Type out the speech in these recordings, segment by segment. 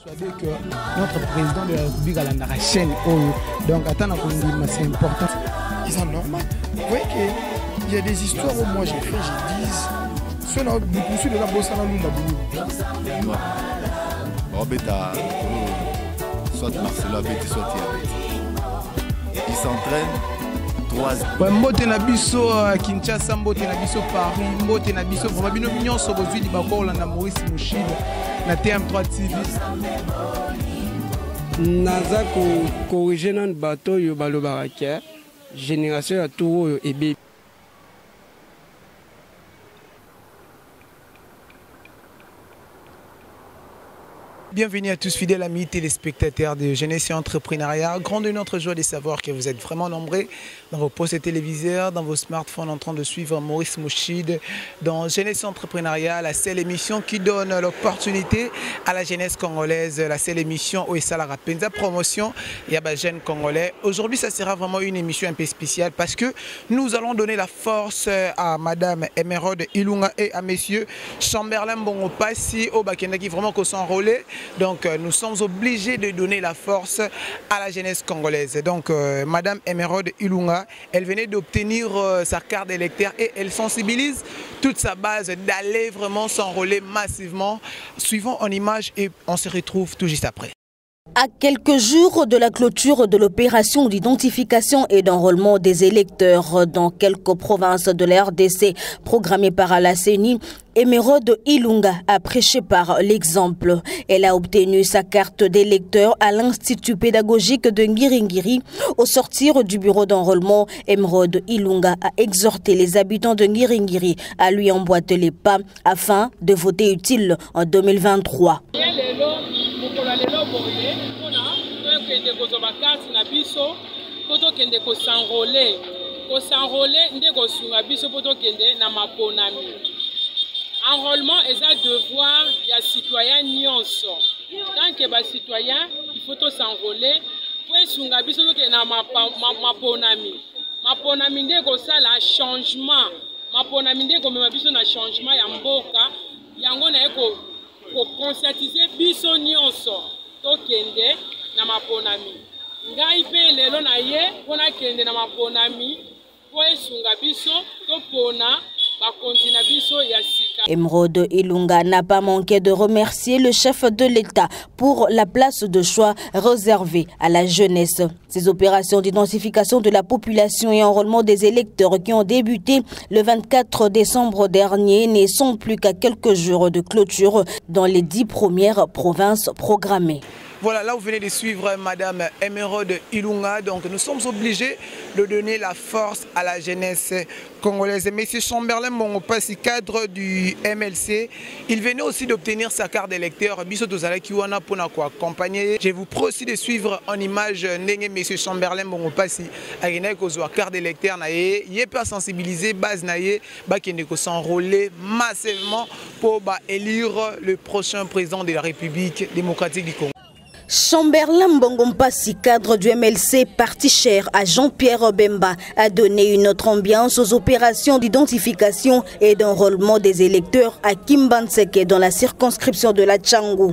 Que notre président de la République a la chaîne, donc attends, c'est important. Ils sont normal. Vous voyez qu'il y a des histoires où moi j'ai fait, j'ai dit, soit dans beaucoup de la bosse à nous, soit Marcelo Abeti, soit Thierry. Ils s'entraînent 3 ans. Ouais, mbote na biso Kinshasa, mbote na biso Paris, mbote na biso vraiment bino nyonso bozwi libako Olanda Maurice Mushide na TM3 TV. Naza corriger nan bateau yo balobaka génération ya tour yo ebe. Bienvenue à tous fidèles amis téléspectateurs de Jeunesse et Entrepreneuriat. Grande est notre joie de savoir que vous êtes vraiment nombreux dans vos postes téléviseurs, dans vos smartphones en train de suivre Maurice Mushide dans Jeunesse et Entrepreneuriat, la seule émission qui donne l'opportunité à la jeunesse congolaise, la seule émission où il s'agit de la promotion et à les jeunes congolais. Aujourd'hui, ça sera vraiment une émission un peu spéciale parce que nous allons donner la force à Madame Emeraude Ilunga et à Monsieur Chamberlain Bongopassi au Bakenda qui vraiment s'enrôler. Donc nous sommes obligés de donner la force à la jeunesse congolaise. Donc Madame Emeraude Ilunga, elle venait d'obtenir sa carte d'électeur et elle sensibilise toute sa base d'aller vraiment s'enrôler massivement. Suivons en image et on se retrouve tout juste après. À quelques jours de la clôture de l'opération d'identification et d'enrôlement des électeurs dans quelques provinces de la RDC programmée par la CENI, Emeraude Ilunga a prêché par l'exemple. Elle a obtenu sa carte d'électeur à l'Institut pédagogique de Ngiringiri. Au sortir du bureau d'enrôlement, Emeraude Ilunga a exhorté les habitants de Ngiringiri à lui emboîter les pas afin de voter utile en 2023. Enrôlement est un devoir des citoyens nyonso. Tant que les citoyens, il faut s'enrôler pour sunga biso ke na maponami. Maponami ndeko sala changement. Maponami ndeko mema biso na changement ya mboka. Yango na eko ko conscientiser biso nyonso to kende na maponami. Ngai pe lelo na ye pona kende na maponami po sunga biso to pona ba kontina biso ya sika. Emeraude Ilunga n'a pas manqué de remercier le chef de l'État pour la place de choix réservée à la jeunesse. Ces opérations d'identification de la population et enrôlement des électeurs qui ont débuté le 24 décembre dernier ne sont plus qu'à quelques jours de clôture dans les 10 premières provinces programmées. Voilà, là vous venez de suivre Madame Emeraude Ilunga. Donc nous sommes obligés de donner la force à la jeunesse congolaise. Monsieur Chamberlain Bongopassi, cadre du MLC, il venait aussi d'obtenir sa carte d'électeur. Je vous prie aussi de suivre en image Monsieur Chamberlain Bongopassi a carte d'électeur. Il peut sensibiliser base s'enrôler massivement pour élire le prochain président de la République démocratique du Congo. Chamberlain Bongopassi, cadre du MLC, parti cher à Jean-Pierre Bemba, a donné une autre ambiance aux opérations d'identification et d'enrôlement des électeurs à Kimbanseke dans la circonscription de la Tchangou.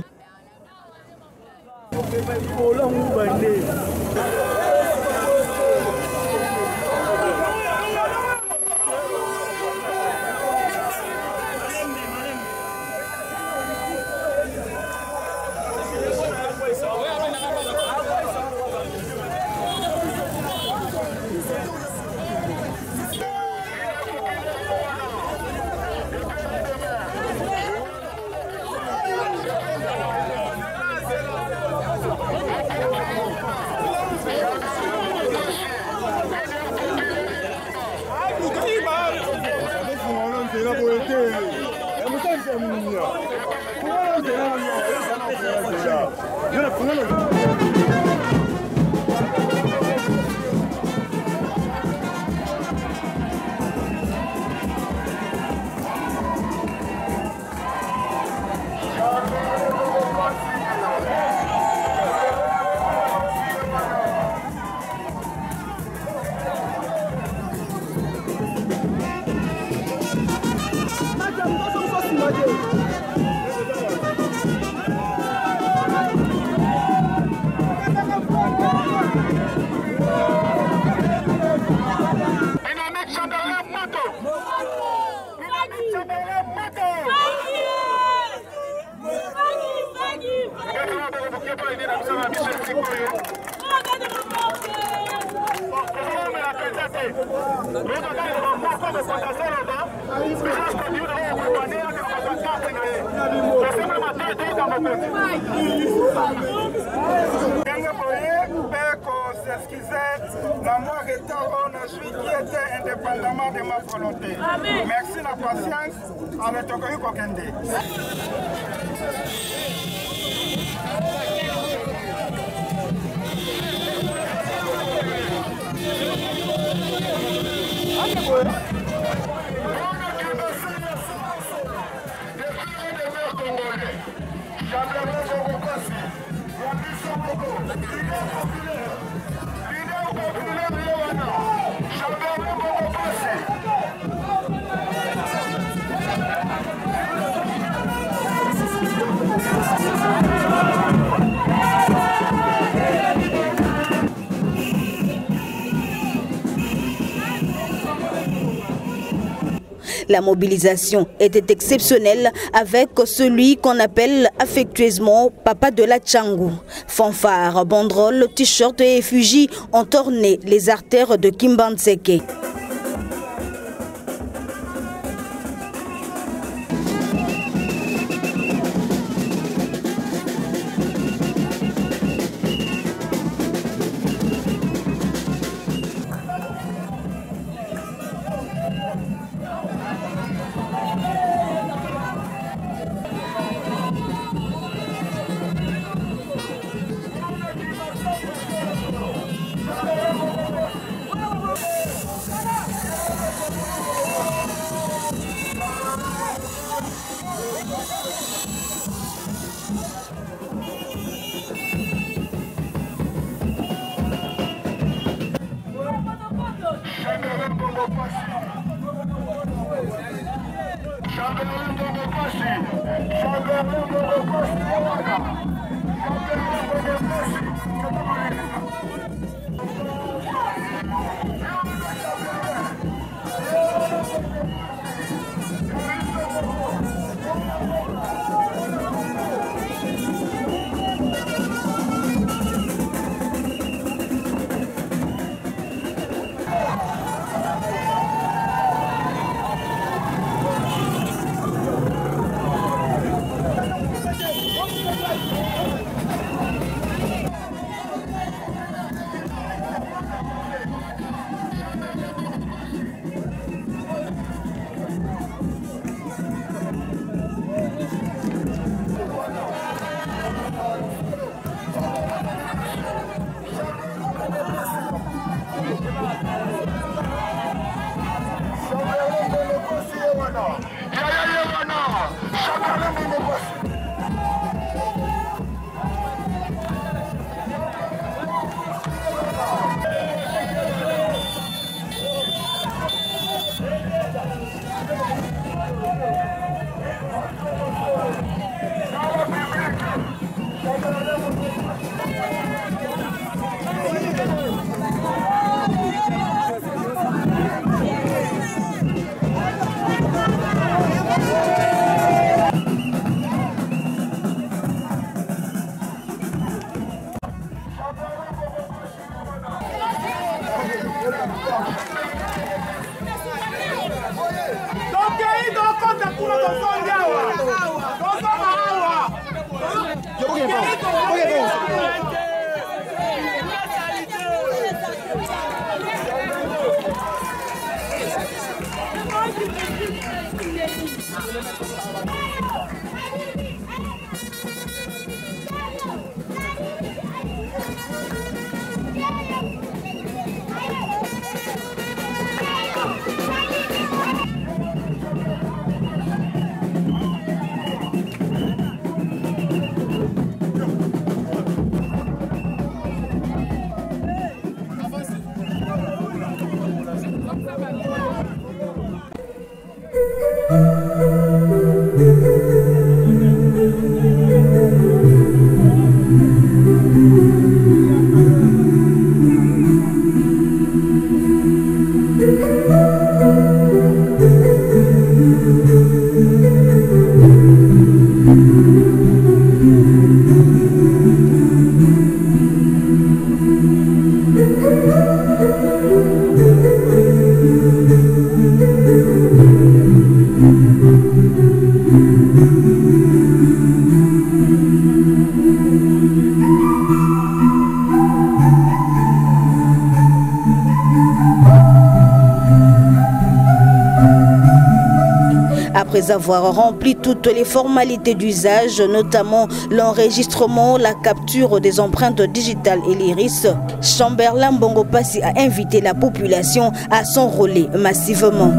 indépendamment de ma volonté. Merci la patience. Avec ton cœur Kokende. La mobilisation était exceptionnelle avec celui qu'on appelle affectueusement Papa de la Tchangou. Fanfare, banderole, t-shirt et effigie ont orné les artères de Kimbantseke. Après avoir rempli toutes les formalités d'usage, notamment l'enregistrement, la capture des empreintes digitales et l'iris, Chamberlain Mbongo Passi a invité la population à s'enrôler massivement.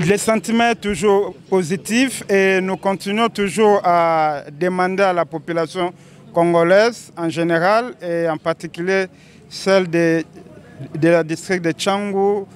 Le sentiment est toujours positif et nous continuons toujours à demander à la population congolaise en général et en particulier celle de la district de Tchangou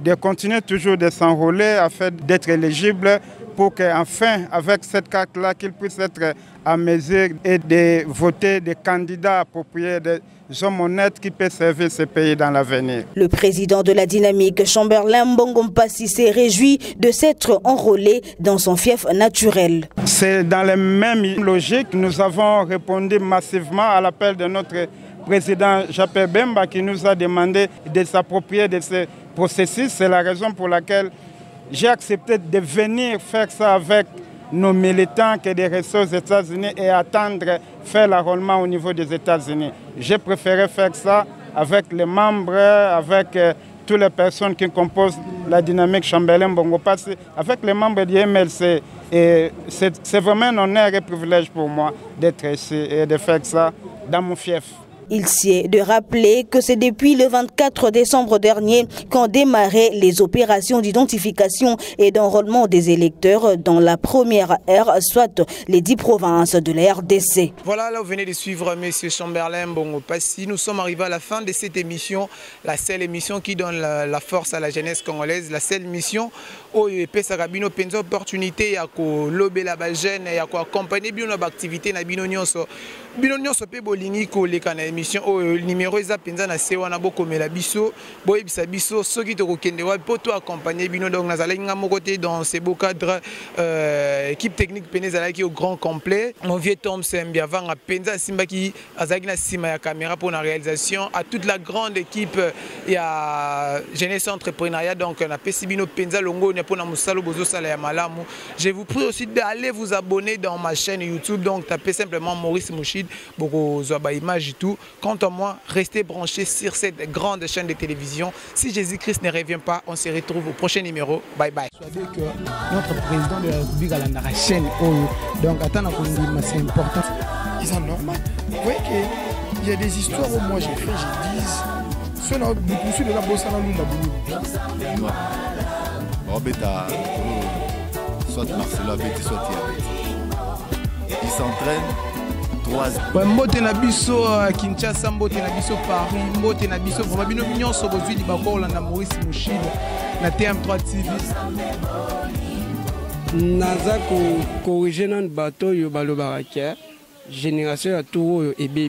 de continuer toujours de s'enrôler afin d'être éligible pour qu'enfin, avec cette carte-là, qu'ils puissent être à mesure et de voter des candidats appropriés, des hommes honnêtes qui peuvent servir ce pays dans l'avenir. Le président de la dynamique, Chamberlain Mbongo Passi, s'est réjoui de s'être enrôlé dans son fief naturel. C'est dans les mêmes logiques. Nous avons répondu massivement à l'appel de notre président Japé Bemba qui nous a demandé de s'approprier de ce processus. C'est la raison pour laquelle j'ai accepté de venir faire ça avec nos militants qui sont restés aux États-Unis et attendre faire l'enrôlement au niveau des États-Unis. J'ai préféré faire ça avec les membres, avec toutes les personnes qui composent la dynamique Chamberlain Mbongo Passi, avec les membres du MLC. Et c'est vraiment un honneur et un privilège pour moi d'être ici et de faire ça dans mon fief. Il sied de rappeler que c'est depuis le 24 décembre dernier qu'ont démarré les opérations d'identification et d'enrôlement des électeurs dans la première ère, soit les 10 provinces de la RDC. Voilà, là vous venez de suivre M. Chamberlain Mbongo Passi. Nous sommes arrivés à la fin de cette émission, la seule émission qui donne la force à la jeunesse congolaise, la seule émission où il peut s'agabiner une opportunité à lober la jeune et à accompagner bien nos activités na binonyoso. Binonyoso pe bolingi ko lekana émission au numéro eza penza na sewa na bokomela biso boyebisa biso soki to kokende wa poto accompagner bino donc nazala nga mokote dans ce beau cadre équipe technique penezala qui au grand complet mon vieux Tom Sembia vanga penza simbaki azaki na sima ya caméra pour la réalisation à toute la grande équipe ya jeunesse entrepreneuriat donc na pesi bino penza longo ne pona musalo bozo sala ya malamu. Je vous prie aussi d'aller vous abonner dans ma chaîne YouTube donc tapez simplement Maurice Mouchid boko zoba image et tout. Quant à moi, restez branchés sur cette grande chaîne de télévision. Si Jésus-Christ ne revient pas, on se retrouve au prochain numéro. Bye bye. Persuadé que notre président de la République a la chaîne donc attends c'est important. Ils en normal. Vous voyez qu'il y a des histoires où moi j'ai fait, j'ai dit ceux de la bossa na luna Robeta, soit Marcelo Abeti, soit Abeti. Ils s'entraînent. Mbote na biso Kinshasa, mbote na biso Paris, mbote na biso vraiment bino nyonso bozwi libako Olanda Maurice Mouchid na TM3 TV. Naza ko corriger nan bateau yo balobaka génération ya tout ebe